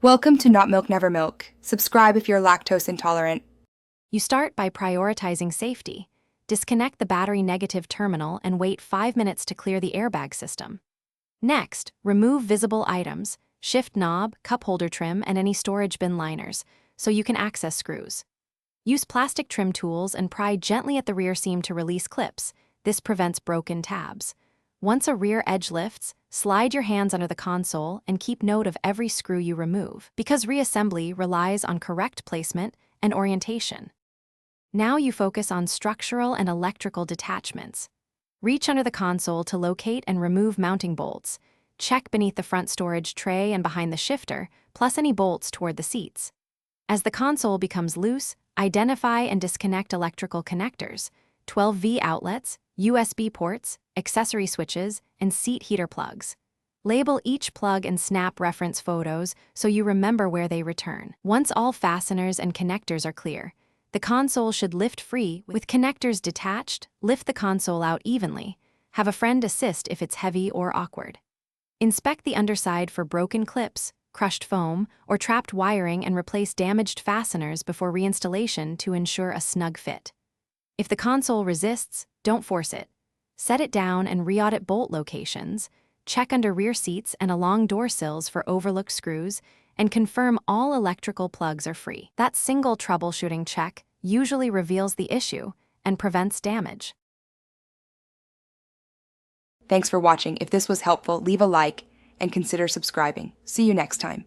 Welcome to Not Milk Never Milk. Subscribe if you're lactose intolerant. You start by prioritizing safety. Disconnect the battery negative terminal and wait 5 minutes to clear the airbag system. Next, remove visible items, shift knob, cup holder trim, and any storage bin liners, so you can access screws. Use plastic trim tools and pry gently at the rear seam to release clips. This prevents broken tabs. Once a rear edge lifts, slide your hands under the console and keep note of every screw you remove, because reassembly relies on correct placement and orientation. Now you focus on structural and electrical detachments. Reach under the console to locate and remove mounting bolts. Check beneath the front storage tray and behind the shifter, plus any bolts toward the seats. As the console becomes loose, identify and disconnect electrical connectors, 12V outlets, USB ports, accessory switches, and seat heater plugs. Label each plug and snap reference photos so you remember where they return. Once all fasteners and connectors are clear, the console should lift free. With connectors detached, lift the console out evenly. Have a friend assist if it's heavy or awkward. Inspect the underside for broken clips, crushed foam, or trapped wiring and replace damaged fasteners before reinstallation to ensure a snug fit. If the console resists, don't force it. Set it down and re-audit bolt locations, check under rear seats and along door sills for overlooked screws, and confirm all electrical plugs are free. That single troubleshooting check usually reveals the issue and prevents damage. Thanks for watching. If this was helpful, leave a like and consider subscribing. See you next time.